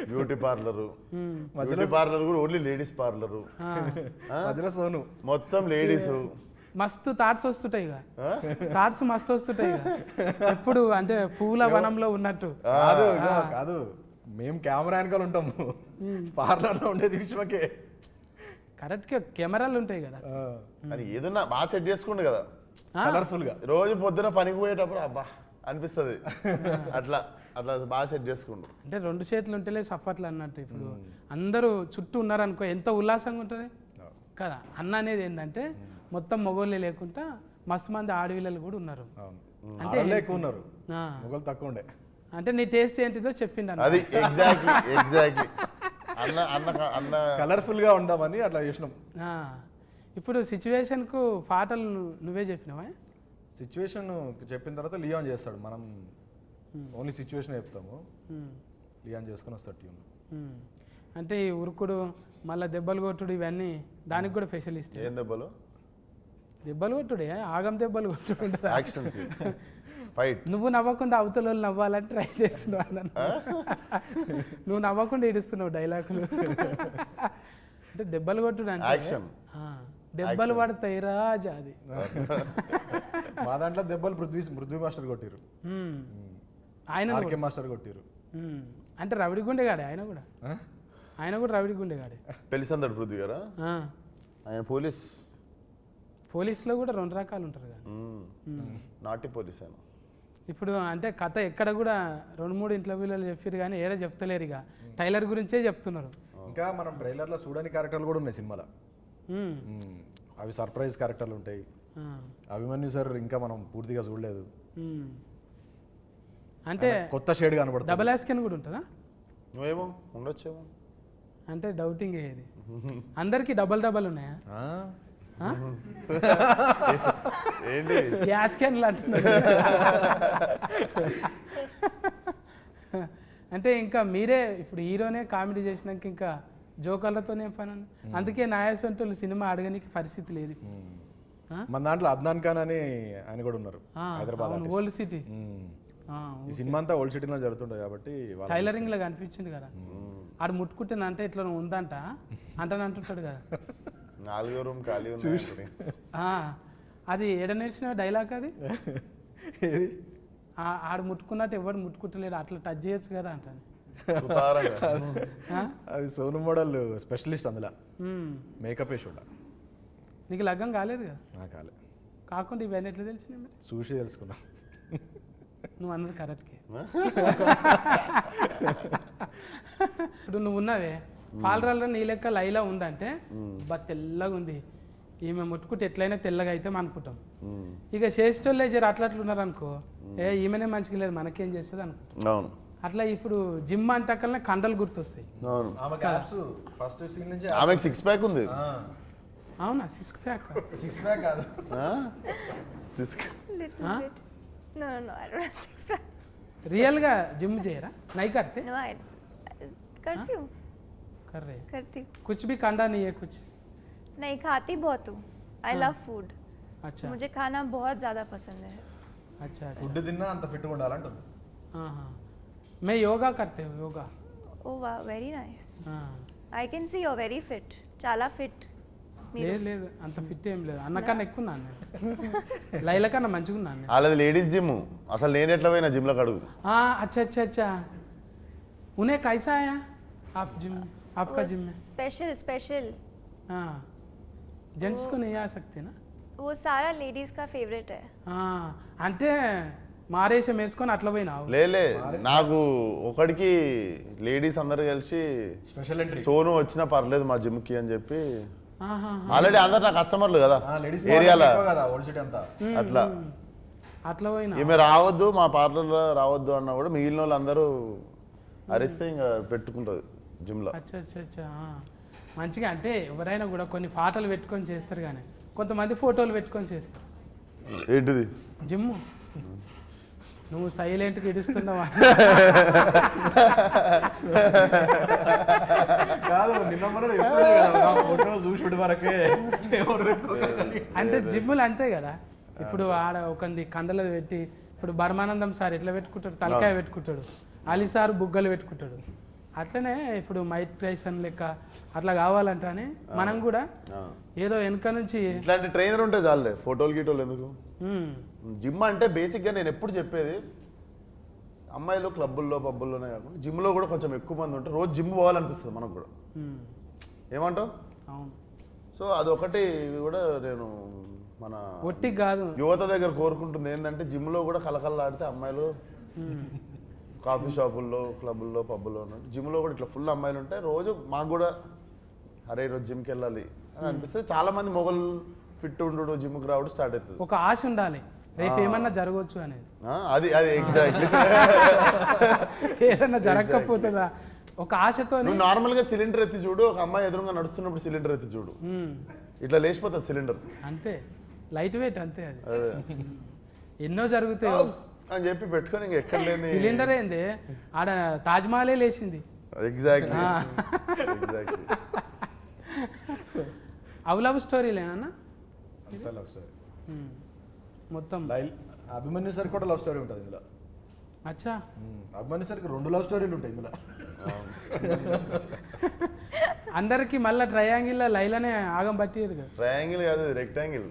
Beauty parlour కూడా only ladies parlour, మధ్యలో సోను మొత్తం లేడీస్. మస్తు థాట్స్ వస్తుంటాయి ఇక, థాట్స్ మస్తు వస్తుంటాయి ఇక. ఎప్పుడు అంటే పూల వనంలో ఉన్నట్టు. కాదు మేము కెమెరా వెనకాల ఉంటాము, పార్లర్లో ఉండేది విశ్వకే. కరెక్ట్గా కెమెరాలు ఉంటాయి కదా, అని ఏదన్నా బాగా సెట్ చేసుకోండి కదా కలర్ఫుల్ గా. రోజు పొద్దున పనికి పోయేటప్పుడు అబ్బా అనిపిస్తుంది, అట్లా అట్లా బాగా సెట్ చేసుకోండి. అంటే 2 చేతులు ఉంటేలే సఫర్లు అన్నట్టు. ఇప్పుడు అందరూ చుట్టూ ఉన్నారనుకో ఎంత ఉల్లాసంగా ఉంటుంది కదా. అన్న అనేది ఏంటంటే మొత్తం మొగోళ్ళే లేకుండా మస్తు మంది ఆడవిల్లలు కూడా ఉన్నారు. అంటే ఎక్కువ ఉన్నారు, మొగలు తక్కువ ఉండే. అంటే నీ టేస్ట్ ఏంటిదో చెప్పిండు అన్న. అది ఎగ్జాక్ట్లీ అన్న అన్న అన్న కలర్ఫుల్ గా ఉందామని అట్లా చేసినాం. ఇప్పుడు సిచ్యువేషన్కు పాటలు నువ్వే చెప్పినావా? సిచ్యువేషన్ చెప్పిన తర్వాత లియాన్ చేస్తాడు, మనం ఓన్లీ సిచ్యువేషన్ చెప్తాము, లియాన్ చేసుకుని వస్తాడు ట్యూన్. అంటే ఈ ఉరుకుడు మళ్ళీ దెబ్బలు కొట్టుడు ఇవన్నీ దానికి కూడా స్పెషలిస్ట్. ఏం దెబ్బలు? దెబ్బలు కొట్టుడే, ఆగం దెబ్బలు కొట్టుడు, యాక్షన్స్, ఫైట్. నువ్వు నవ్వకుండా అవతల వాళ్ళు నవ్వాలని ట్రై చేస్తున్నావు అన్న. నువ్వు నవ్వకుండా ఏడుస్తున్నావు డైలాగులు. అంటే దెబ్బలు కొట్టుడు అంటే యాక్షన్, దెబ్బలు పడతాయి రాజా. అది మా దాంట్లో దెబ్బలు పృథ్వీ మాస్టర్ కొట్టిరు, ఆయన మాస్టర్ కొట్టిరు. అంటే రవిడి గుండెగాడే ఆయన కూడా, ఆయన కూడా రవిడి గుండెగాడే. పెళ్లిసందడు పృథ్వీ గారా? ఆయన పోలీస్లో కూడా 2 రకాలు ఉంటారు కదా, నాటి పోలీస్ ఆయన. ఇప్పుడు అంటే కథ ఎక్కడ కూడా 2-3 ఇంటర్వ్యూలు చెప్పారు కానీ ఏడా చెప్తలేరు, ఇక టైలర్ గురించే చెప్తున్నారు. ఇంకా మనం ట్రైలర్లో చూడని క్యారెక్టర్లు కూడా ఉన్నాయి సినిమాలో, అవి సర్ప్రైజ్ క్యారెక్టర్లు ఉంటాయి. అభిమన్యు సార్ ఇంకా మనం పూర్తిగా చూడలేదు, అంటే కొత్త షేడ్ కనబడుతుంది. డబల్ యాస్కెన్ కూడా ఉంటుందా? నువ్వేమో ఉండొచ్చేమో అంటే డౌటింగ్ ఏది, అందరికి డబల్ ఉన్నాయా? ఏంటి యాస్కెన్లు అంటున్నారు. అంటే ఇంకా మీరే ఇప్పుడు హీరోనే కామెడీ చేసినాక ఇంకా జోకర్లతోనే పని. అందుకే నాయసంటోళ్ళు సినిమా అడగనికి పరిస్థితి లేదు. మన దాంట్లో అద్నాన్ ఖాన్ అని ఆయన కూడా ఉన్నారు, హైదరాబాద్ ఓల్డ్ సిటీ. ఈ సినిమా అంతా ఓల్డ్ సిటీలో జరుగుతుంటుంది కాబట్టి టైలరింగ్ లో కనిపించింది కదా, ఆడు ముట్టుకుంటున్నా అంటే ఇట్లా ఉందంట అంటుంటాడు కదా. 4వ రూమ్ ఖాళీ ఉంది. అది ఎడ నేర్చిన డైలాగ్ అది, ఆడు ముట్టుకున్నట్టు ఎవరు ముట్టుకుంటలేడు అట్లా టచ్ చేయొచ్చు కదా అంటాను. అది సోను మోడల్ స్పెషలిస్ట్ అందులో, మేకప్ వేసి. నీకు లగ్గం కాలేదు కదా? కాలేదు. కాకుండా ఇవన్నీ ఎట్లా తెలిసినాయి మరి? చూసి తెలుసుకున్నా. నువ్వు అన్నది కరెక్ట్కే. ఇప్పుడు నువ్వు ఉన్నావే పాలరాల్లో నీ లెక్క లైలా ఉందంటే బా తెల్లగా ఉంది, ఈమె ముట్టుకుంటే ఎట్లయినా తెల్లగా అయితే అనుకుంటాం. ఇక చేసేటోళ్ళే జర అట్లా ఉన్నారు అనుకో, ఈమెనే మంచిగా లేదు మనకేం చేస్తుంది అనుకుంటాం. అట్లా ఇప్పుడు జిమ్ అంటకల్నే కండలు గుర్తొస్తాయి. ఆమెకు 6 ప్యాక్ ఉంది. అవునా? 6 ప్యాక్? 6 ప్యాక్ కాదు, रियल గా जिम చేయరా? नहीं करते? नो आई करती हूँ, कर रहे करती हूँ. कुछ भी कांडा नहीं है कुछ? नहीं, खाती बहुत हूँ. I love food. अच्छा, मुझे खाना बहुत ज़्यादा पसंद है. अच्छा ఫుడ్ తిన్నా అంత ఫిట్గా ఉండాలంటుంది. हाँ हाँ, मैं योगा करते हूँ, योगा. ओह वाह, वेरी नाइस. हाँ, I can see you are very fit. చాలా ఫిట్. లేదు అంత ఫిట్ ఏం లేదు, అన్నకన్నా ఎక్కువ ఉన్నాను నేను, లైల కన్నా మంచిగా ఉన్నాను నేను. అలాది లేడీస్ జిమ్, అసలు నేను ఎట్లా పోయినా జిమ్లో అడుగు. अच्छा अच्छा अच्छा, उन्हें कैसा आया आप जिम, आपका जिम में? Special special. हाँ, जेंट्स को नहीं आ सकते ना? वो सारा लेडीज का फेवरेट है. అంటే మారేషం వేసుకొని అట్లా పోయినావు? లేలే, నాకు ఒకడికి లేడీస్ అందరు కలిసి స్పెషల్ ఎంట్రీ సోను వచ్చినా పర్లేదు మా జిమ్కి అని చెప్పి, ఆల్రెడీ అందరు నా కస్టమర్లు కదా ఏరియాలో, అట్లా అట్లా పోయినా. ఈమె రావద్దు మా పార్లర్లో రావద్దు అన్నా కూడా మిగిలిన వాళ్ళు అందరూ అరిస్తే ఇంకా పెట్టుకుంటుంది జిమ్లో. అచ్చా అచ్చా అచ్చా, మంచిగా. అంటే ఎవరైనా కూడా కొన్ని ఫోటోలు పెట్టుకొని చేస్తారు, కానీ కొంతమంది ఫోటోలు పెట్టుకొని చేస్తారు. ఏంటిది జిమ్? నువ్వు సైలెంట్గా ఇడుస్తున్నావా? కాదు, నిన్న చూసుడు వరకే. అంటే జిమ్ములు అంతే కదా. ఇప్పుడు ఆడ ఒకంది కండలు పెట్టి, ఇప్పుడు బర్మానందం సార్ ఎట్లా పెట్టుకుంటాడు, తలకాయ పెట్టుకుంటాడు, అలీ సార్ బుగ్గలు పెట్టుకుంటాడు, అట్లనే ఇప్పుడు మైక్ టైసన్ లెక్క అట్లా కావాలంటే మనం కూడా ఏదో వెనక నుంచి ఇట్లాంటి ట్రైనర్ ఉంటే చాలే ఫోటోలు గీటోలు ఎందుకు. ఉమ్, జిమ్ అంటే బేసిక్గా నేను ఎప్పుడు చెప్పేది అమ్మాయిలు క్లబ్బుల్లో పబ్బుల్లోనే కాకుండా జిమ్లో కూడా కొంచెం ఎక్కువ మంది ఉంటే రోజు జిమ్ పోవాలనిపిస్తుంది మనకు కూడా. ఉమ్, ఏమంటావు? అవును. సో అదొకటి కూడా నేను మన ఒట్టి కాదు. యువత దగ్గర కోరుకుంటుంది ఏంటంటే జిమ్లో కూడా కలకల్లాడితే అమ్మాయిలు కాఫీ షాపుల్లో క్లబ్బుల్లో పబ్బుల్లో ఉన్నట్టు జిమ్లో కూడా ఇట్లా ఫుల్ అమ్మాయిలు ఉంటాయి. రోజు మాకు కూడా అరే ఈరోజు జిమ్కి వెళ్ళాలి అని అనిపిస్తుంది. చాలా మంది మొగలు ఫిట్ ఉండు జిమ్కి రావడం స్టార్ట్ అవుతుంది. ఒక ఆశ ఉండాలి రేపు ఏమన్నా జరగవచ్చు అనేది. అది ఎగ్జాక్ట్లీ. ఏదన్నా జరగకపోతుందా ఒక ఆశతో. నువ్వు నార్మల్గా సిలిండర్ ఎత్తి చూడు, ఒక అమ్మాయి ఎదురుగా నడుస్తున్నప్పుడు సిలిండర్ ఎత్తి చూడు, ఇట్లా లేచిపోతుంది సిలిండర్. అంతే, లైట్ వెయిట్ అంతే. అది అదే ఎన్నో జరుగుతాయి అని చెప్పి పెట్టుకొని ఇంక ఎక్కడ లేని సిలిండర్ ఏంది ఆడ తాజ్మహలే లేచింది. ఎగ్జాక్ట్లీ. అవి లవ్ స్టోరీలేనా లవ్ స్టోరీ మొత్తం? అభిమన్యు సార్ కూడా లవ్ స్టోరీ ఉంటుంది ఇందులో. అచ్చా, అభిమన్యు సార్కి 2 లవ్ స్టోరీలు ఉంటాయి ఇందులో. అందరికి మళ్ళీ ట్రయాంగిల్లో లైలానే ఆగం పట్టేది కదా. ట్రయాంగిల్ కాదు, రెక్టాంగిల్.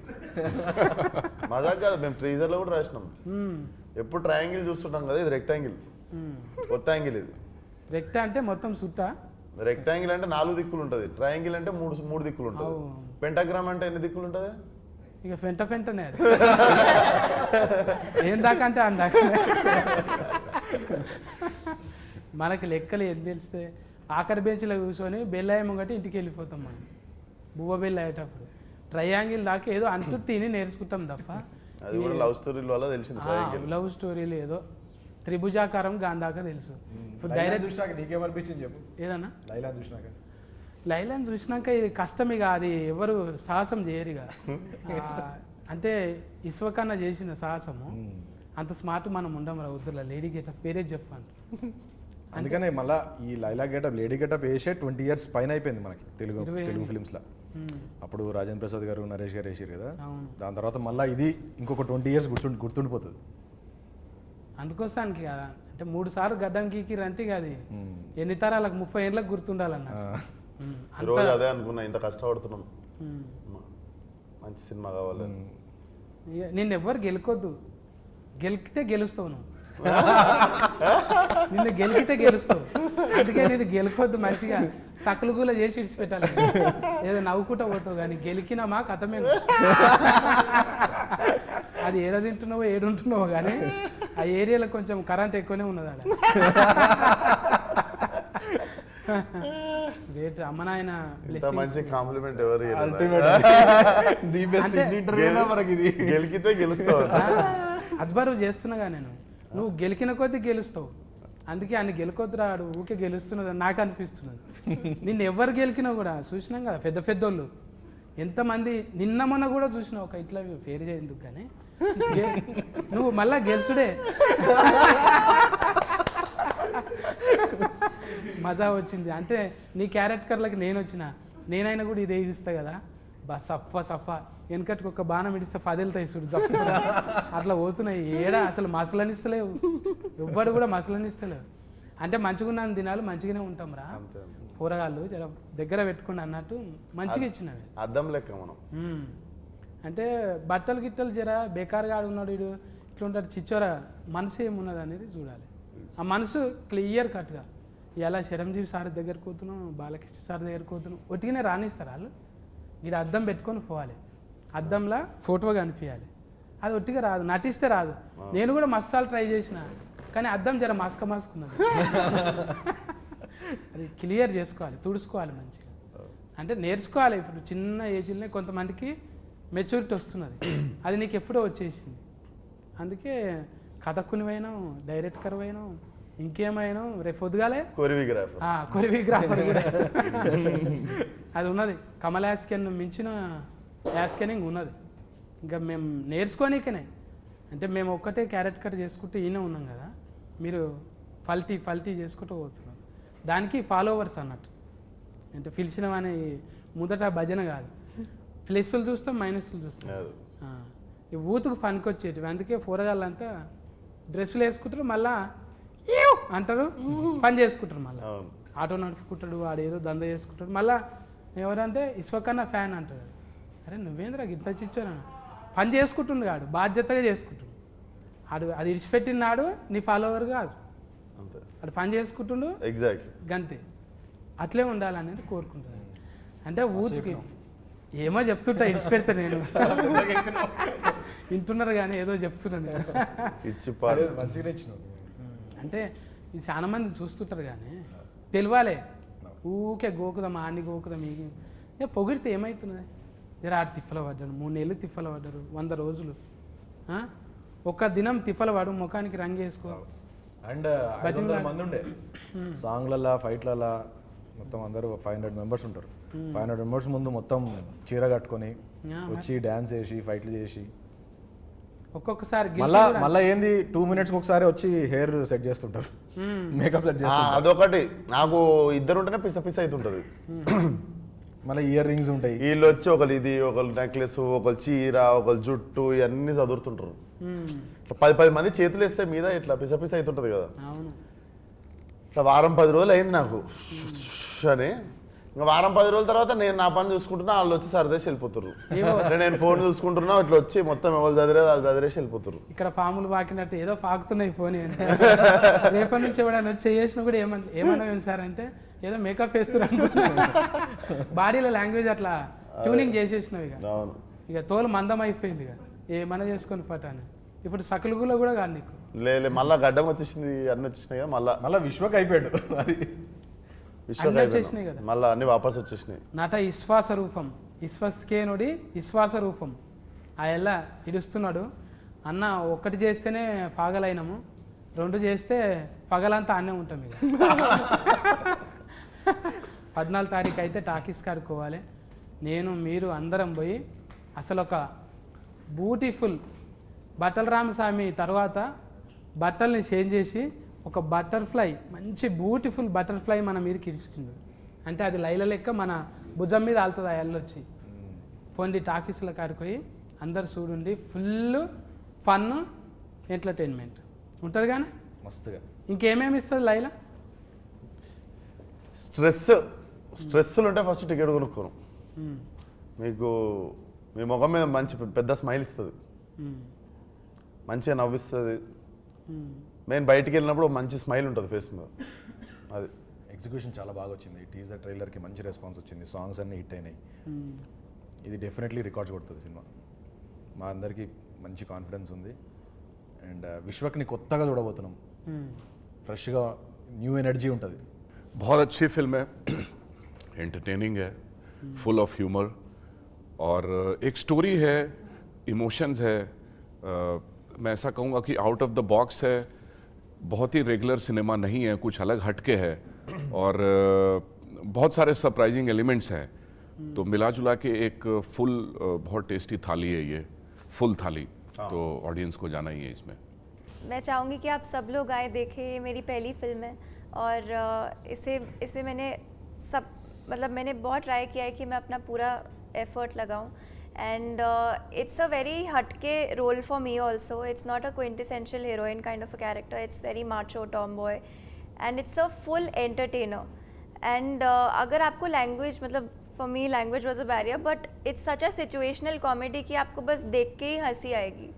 మజాక్ కాదు, మేము ట్రీజర్లో కూడా రాసినాం. ఎప్పుడు ట్రయాంగిల్ చూస్తుంటాం కదా, ఇది రెక్టాంగిల్, కొత్త యాంగిల్ ఇది. రెక్ట అంటే మొత్తం సుట్టా. రెక్టాంగిల్ అంటే 4 దిక్కులు ఉంటుంది, ట్రయాంగిల్ అంటే 3 దిక్కులు ఉంటుంది. పెంటాగ్రామ్ అంటే ఎన్ని దిక్కులు ఉంటుంది? ఇక ఫెంటనే అది. ఏం దాకా అంటే అందాక మనకి లెక్కలు ఏం తెలిస్తే ఆఖరి బెంచ్లో కూర్చొని బెల్ ముంగటి ఇంటికి వెళ్ళిపోతాం మనం. బువ్వ బెల్ అయ్యేటప్పుడు ట్రయాంగిల్ దాకా ఏదో అంటూ తిని నేర్చుకుంటాం తప్ప అది కూడా లవ్ స్టోరీల వల్ల తెలిసింది. లవ్ స్టోరీలు ఏదో త్రిభుజాకారం గాంధాక తెలుసు. ఇప్పుడు డైరెక్ట్ చూసినాక నీకేమనిపించింది చెప్పు. ఏదన్నా లైలా చూసినాక? లైలాని చూసినాక ఇది కష్టం, ఇక అది ఎవరు సాహసం చేయరు ఇక. అంటే ఇస్వకన్నా చేసిన సాహసము అంత స్మార్ట్ మనం ఉండం రా వద్దులా. లేడీ గెటప్ వేరే చెప్పండి. అందుకనే మళ్ళీ ఈ లైలా గెటప్ లేడీ గెటప్ వేసే 20 years పైన అయిపోయింది మనకి తెలుగు ఫిలిమ్స్లో. అప్పుడు రాజేంద్ర ప్రసాద్ గారు నరేష్ గారు వేసారు కదా. దాని తర్వాత మళ్ళీ ఇది ఇంకొక 20 years గుర్తుండిపోతుంది. అందుకోసానికి కదా అంటే 3 సార్లు గడ్డం గీకిరంటే ఇక అది ఎన్ని తరాలకు 30 ఏళ్ళకి గుర్తుండాలన్న. రోజు అదే అనుకున్నా, ఇంత కష్టపడుతున్నాం, మంచి సినిమా కావాలి. నిన్ను ఎవ్వరు గెలుకొద్దు, గెలికితే గెలుస్తావు నువ్వు. నిన్ను గెలికితే గెలుస్తావు, అందుకే నేను గెలుకొద్దు. మంచిగా సకులుగుల చేసి ఇడిచిపెట్టాలి. ఏదో నవ్వుకుంటా పోతావు కానీ గెలికినా మా కథమే. అది ఏదో తింటున్నావో ఏడుంటున్నావో కానీ ఆ ఏరియాలో కొంచెం కరెంట్ ఎక్కువనే ఉన్నది ఆడ. గ్రేట్. అమ్మ నాయన మంచి కాంప్లిమెంట్ ఎవరు గెలికితే గెలుస్తావు. అజ్బారు చేస్తున్నాగా నేను, నువ్వు గెలికిన కొద్దీ గెలుస్తావు. అందుకే అన్ని గెలుకొద్దురా, ఆడు ఊకే గెలుస్తున్నది నాకు అనిపిస్తున్నది. నిన్ను ఎవరు గెలికినా కూడా చూసినాం కదా, పెద్ద పెద్దోళ్ళు ఎంతమంది. నిన్న మొన్న కూడా చూసినావు ఒక ఇట్లా పేరు చేయందుకు కానీ నువ్వు మళ్ళా గెలుసుడే. మజా వచ్చింది అంటే నీ క్యారెక్టర్లకి నేను వచ్చిన, నేనైనా కూడా ఇదే ఇస్తా కదా. సఫా వెనకటికి ఒక బాణం ఇడిస్తే ఫదిలుతాయి చూడు జప్ప, అట్లా పోతున్నాయి. ఏడా అసలు మసలనిస్తలేవు, ఎవ్వరు కూడా మసలనిస్తలేవు. అంటే మంచిగా దినాలు మంచిగానే ఉంటాం రా, కూరగాయలు జర దగ్గర పెట్టుకుని అన్నట్టు మంచిగా ఇచ్చినవి. అద్దం లెక్క మనం. అంటే బట్టలు గిట్టలు జర బేకారుగా ఆడున్నాడు వీడు ఇట్లుంటాడు చిచ్చోరా, మనసు ఏమున్నది అనేది చూడాలి. ఆ మనసు క్లియర్ కట్గా. ఇలా చిరంజీవి సార్ దగ్గరికి పోతున్నాం, బాలకృష్ణ సార్ దగ్గరికి పోతున్నాం, ఒట్టిగానే రాణిస్తారు వాళ్ళు. వీడు అద్దం పెట్టుకొని పోవాలి, అద్దంలో ఫోటో కనిపించాలి. అది ఒట్టిగా రాదు, నటిస్తే రాదు. నేను కూడా మసాలు ట్రై చేసిన కానీ అద్దం జర మాస్కున్నది. అది క్లియర్ చేసుకోవాలి, తుడుచుకోవాలి మంచిగా. అంటే నేర్చుకోవాలి. ఇప్పుడు చిన్న ఏజ్లోనే కొంతమందికి మెచ్యూరిటీ వస్తున్నది, అది నీకు ఎప్పుడో వచ్చేసింది. అందుకే కథకునివైనా డైరెక్టర్ అయినా ఇంకేమైనా రేపు పొద్దుగాలే కొరియోగ్రాఫర్ కూడా అది ఉన్నది. కమల్ యాస్కెన్ మించిన యాస్కెనింగ్ ఉన్నది. ఇంకా మేము నేర్చుకోనికనే. అంటే మేము ఒక్కటే క్యారెక్టర్ చేసుకుంటూ ఈయన ఉన్నాం కదా, మీరు ఫల్టీ చేసుకుంటూ పోతున్నారు. దానికి ఫాలోవర్స్ అన్నట్టు. అంటే పిలిచినవని మొదట భజన కాదు, ప్లస్లు చూస్తాం మైనస్లు చూస్తాం. ఈ ఊతుకు ఫన్కి వచ్చేటివి. అందుకే కూరగాయలంతా డ్రెస్సులు వేసుకుంటారు, మళ్ళా అంటారు, పని చేసుకుంటారు మళ్ళీ. ఆటో నడుపుకుంటాడు, వాడు ఏదో దంద చేసుకుంటాడు. మళ్ళీ ఎవరంటే ఇస్వకన్నా ఫ్యాన్ అంటాడు. అరే నువ్వేంద్రా ఇంత చిచ్చాను, పని చేసుకుంటుండు కాడు, బాధ్యతగా చేసుకుంటుండు. అది ఇడిచిపెట్టిన నాడు నీ ఫాలోవర్ కాదు, అంతే అది పని చేసుకుంటుండు ఎగ్జాక్ట్లీ. గంతే. అట్లే ఉండాలనేది కోరుకుంటున్నాను. అంటే ఊరికి ఏమో చెప్తుంటా, ఇడిచిపెడతా నేను. వింటున్నారు కానీ ఏదో చెప్తున్నాను నేను. ఇచ్చి పాడు మంచిగా ఇచ్చినావు. అంటే ఇది చాలా మంది చూస్తుంటారు కానీ తెలియాలే. ఊకే గోకుదాం, ఆన్ని గోకుదాం, ఇక పొగిడితే ఏమవుతున్నది? జర ఆడు తిప్పల పడ్డాడు, 3 నెలలు తిప్పల పడ్డారు, 100 రోజులు. ఒక్క దినం తిప్పల పడు, ముఖానికి రంగు వేసుకో. అండ్ 500 మంది ఉండే సాంగ్లలా ఫైట్లలా మొత్తం అందరూ 500 మెంబర్స్ ఉంటారు. 500 మెంబర్స్ ముందు మొత్తం చీర కట్టుకొని వచ్చి డ్యాన్స్ చేసి ఫైట్లు చేసి ఒక్కొక్కసారి మళ్ళా ఏంది 2 minutes ఒకసారి వచ్చి హెయిర్ సెట్ చేస్తుంటారు, మేకప్ సెట్ చేస్తుంటారు. అదొకటి నాకు ఇద్దరు ఉంటేనే పిస పిస అవుతుంటది. మళ్ళీ ఇయర్ రింగ్స్ ఉంటాయి. వీళ్ళు వచ్చి ఒకరు ఇది, ఒకరు నెక్లెస్, ఒకరు చీర, ఒకరు జుట్టు, ఇవన్నీ చదువుతుంటారు. ఇట్లా 10 మంది చేతులు వేస్తే మీద ఇట్లా పిస పిస అవుతుంటది కదా. అవును. ఇట్లా వారం 10 రోజులు అయింది నాకు అని. ఇంకా వారం 10 రోజుల తర్వాత నేను నా పని చూసుకుంటున్నా, వాళ్ళు వచ్చి సరదేసి వెళ్ళిపోతారు. నేను ఫోన్ చూసుకుంటున్నా, ఇట్లా వచ్చి మొత్తం ఎవరు చదివేది వాళ్ళు చదివేసి వెళ్ళిపోతారు. ఇక్కడ ఫాములు పాకినట్టు ఏదో పాకుతున్నాయి ఫోన్. రేపటి నుంచి ఎవడన్నా వచ్చి చేసిన కూడా ఏమన్నా సార్ అంటే ఏదో మేకప్ వేస్తున్నారు. బాడీలో లాంగ్వేజ్ అట్లా ట్యూనింగ్ చేసేసినావు. ఇక తోలు మందం అయిపోయింది. ఇక ఏమన్నా చేసుకొని పట్టాను. ఇప్పుడు సకలుగులో కూడా కాదు నీకు. లేదు మళ్ళీ గడ్డం వచ్చేసింది, అన్నీ వచ్చేసినాయి కదా. మళ్ళీ విశ్వక్ అయిపోయాడు. అది అన్నీ వచ్చేసినాయి కదా. మళ్ళీ అన్ని వాపస్ వచ్చేసినాయి. నట విశ్వాస రూపం, విశ్వస్కేనుడి విశ్వాస రూపం. ఆ ఎలా ఇడుస్తున్నాడు అన్న. 1 చేస్తేనే పగలైనాము, 2 చేస్తే పగలంతా అన్నే ఉంటాం. ఇక 14 తారీఖు అయితే టాకీస్ కాడుకోవాలి. నేను మీరు అందరం పోయి అసలు ఒక బ్యూటిఫుల్ బట్టల రామస్వామి తర్వాత బట్టల్ని చేంజ్ చేసి ఒక బటర్ఫ్లై, మంచి బ్యూటిఫుల్ బటర్ఫ్లై మన మీదకి ఇడిచిండు. అంటే అది లైల లెక్క మన భుజం మీద ఆలుతుంది. ఆ ఎల్లొచ్చి పోండి టాకీస్ల కాడిపోయి అందరు చూడండి. ఫుల్ ఫన్ ఎంటర్టైన్మెంట్ ఉంటుంది కానీ మస్తుగా. ఇంకేమేమి ఇస్తుంది లైలా? స్ట్రెస్సులు ఉంటే ఫస్ట్ టికెట్ కొనుక్కోను. మీకు మీ ముఖం మీద మంచి పెద్ద స్మైల్ ఇస్తుంది, మంచిగా నవ్విస్తుంది. నేను బయటికి వెళ్ళినప్పుడు మంచి స్మైల్ ఉంటుంది ఫేస్ మీద. అది ఎగ్జిక్యూషన్ చాలా బాగా వచ్చింది. టీజర్ ట్రైలర్కి మంచి రెస్పాన్స్ వచ్చింది, సాంగ్స్ అన్నీ హిట్ అయినాయి. ఇది డెఫినెట్లీ రికార్డ్స్ కొడుతుంది సినిమా. మా అందరికీ మంచి కాన్ఫిడెన్స్ ఉంది. అండ్ విశ్వక్ని కొత్తగా చూడబోతున్నాం, ఫ్రెష్గా న్యూ ఎనర్జీ ఉంటుంది. बहुत अच्छी फिल्म है, एंटरटेनिंग है, फुल ऑफ ह्यूमर और एक स्टोरी है, इमोशंस है. मैं ऐसा कहूँगा कि आउट ऑफ द बॉक्स है, बहुत ही रेगुलर सिनेमा नहीं है, कुछ अलग हटके है और बहुत सारे सरप्राइजिंग एलिमेंट्स हैं. तो मिला जुला के एक फुल बहुत टेस्टी थाली है ये, फुल थाली. तो ऑडियंस को जाना ही है इसमें. मैं चाहूँगी कि आप सब लोग आए देखें. ये मेरी पहली फिल्म है और इसमें मैंने मैंने बहुत ट्राई किया है कि मैं अपना पूरा एफर्ट लगाऊं. एंड इट्स अ वेरी हटके role for me also. It's not a quintessential heroine kind of a character. It's very macho tomboy and it's a full entertainer. And अगर आपको language for me language was a barrier, but it's such a situational comedy कि आपको बस देख के ही हंसी आएगी.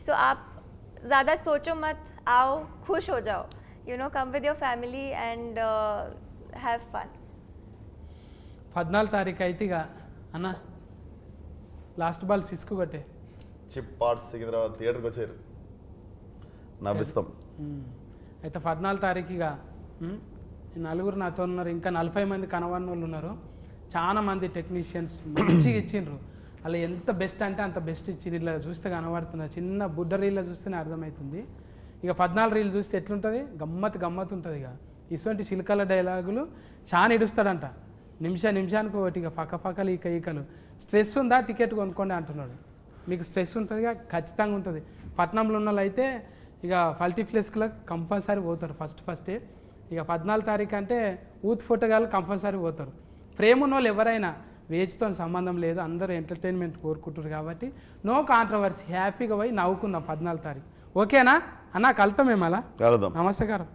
सो आप ज़्यादा सोचो मत, आओ, खुश हो जाओ. come with your family and have fun. 14 తారీఖు అయితే ఇక అన్న లాస్ట్ బాల్ సిస్కు కొట్టే చిప్ పార్ట్స్ సికింద్రాబాద్ థియేటర్కి వచ్చారు, నవ్విస్తాం. అయితే 14 తారీఖు ఇక నలుగురు నాతో ఉన్నారు, ఇంకా 40 మంది కనవన్న వాళ్ళు ఉన్నారు. చాలా మంది టెక్నీషియన్స్ మంచిగా ఇచ్చిండ్రు. అలా ఎంత బెస్ట్ అంటే అంత బెస్ట్ ఇచ్చిండ్రు. ఇలా చూస్తే కనబడుతున్నారు, చిన్న బుడ్డ రీల్లో చూస్తేనే అర్థమవుతుంది. ఇక 14 రీలు చూస్తే ఎట్లుంటుంది, గమ్మత్ ఉంటుంది. ఇక ఇటువంటి చిలకల డైలాగులు చాలా ఇడుస్తాడంట, నిమిషానికి ఒకటి. ఇక ఫకలు ఈకలు. స్ట్రెస్ ఉందా, టికెట్ కొనుక్కోండి అంటున్నాడు. మీకు స్ట్రెస్ ఉంటుంది, ఖచ్చితంగా ఉంటుంది. పట్నంలో ఉన్న వాళ్ళు అయితే ఇక మల్టీప్లెక్స్లకు కంపల్సరీ పోతారు ఫస్టే. ఇక 14 తారీఖు అంటే యూత్ ఫోటోగాళ్ళు కంపల్సరీ పోతారు. ప్రేమ ఉన్న వాళ్ళు ఎవరైనా వేజ్తో సంబంధం లేదు, అందరూ ఎంటర్టైన్మెంట్ కోరుకుంటారు. కాబట్టి నో కాంట్రవర్సీ, హ్యాపీగా పోయి నవ్వుకుందాం 14 తారీఖు. ఓకేనా అన్న? కలుతాం మేము అలా. కలుద్దాం. నమస్కారం.